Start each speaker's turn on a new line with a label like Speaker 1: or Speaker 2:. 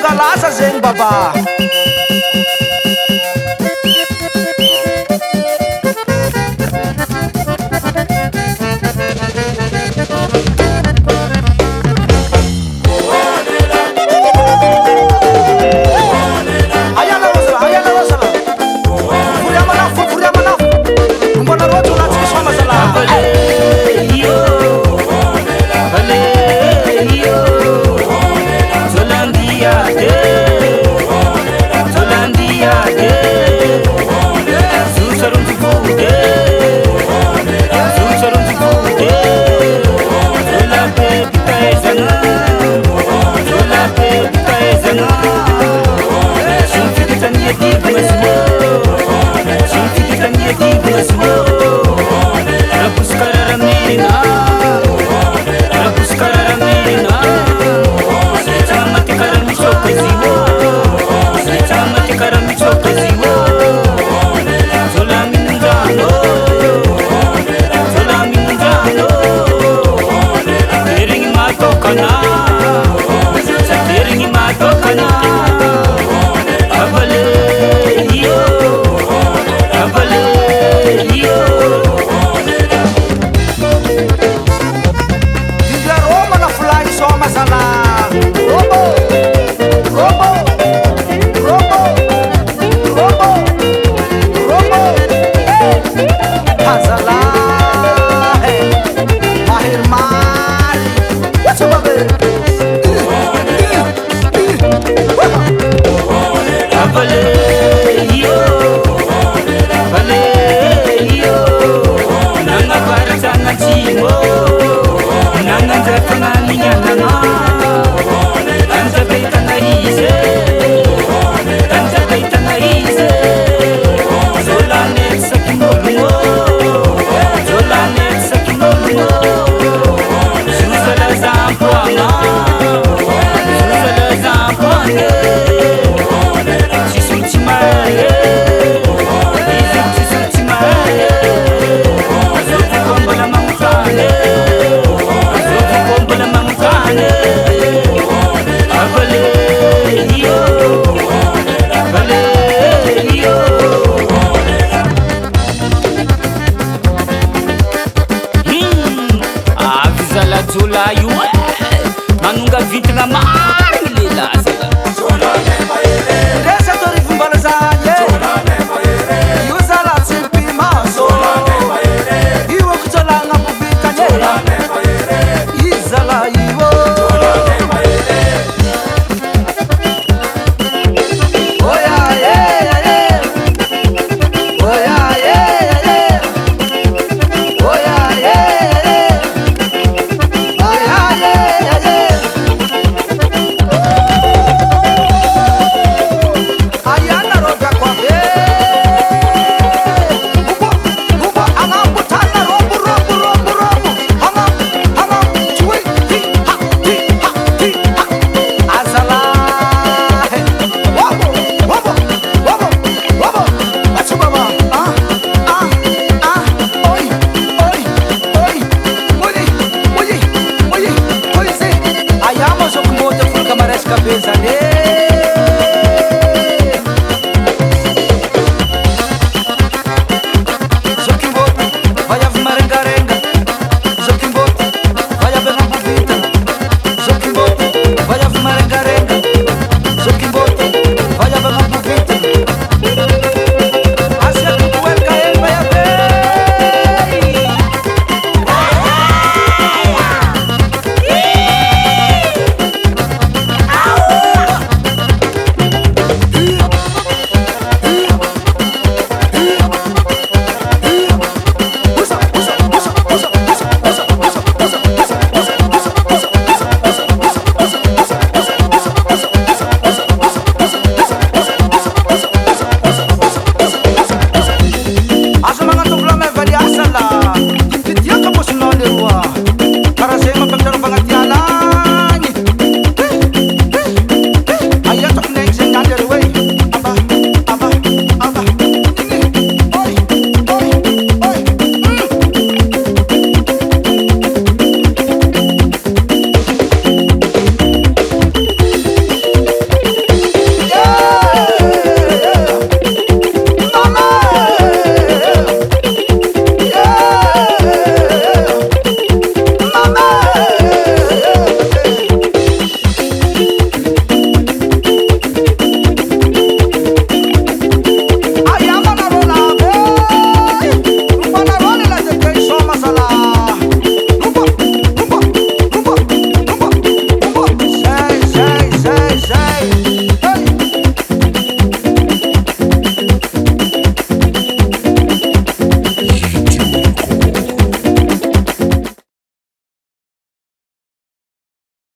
Speaker 1: Mangalasa zen baba.
Speaker 2: Manunga vitna mari lelaza
Speaker 1: Resa tori fumbala zanye Yuza la tsipi maso Iwo kutola nga pubika nye Izala iwo Oya yeah yeah Oya yeah yeah Oya yeah yeah Oya yeah yeah Ayana roga kwa be Ubo anaputana robu Hanga chui hi ha Azala Wabo Achu baba Oi Oye se Ayamo so kumoto fulka mares cabeça ne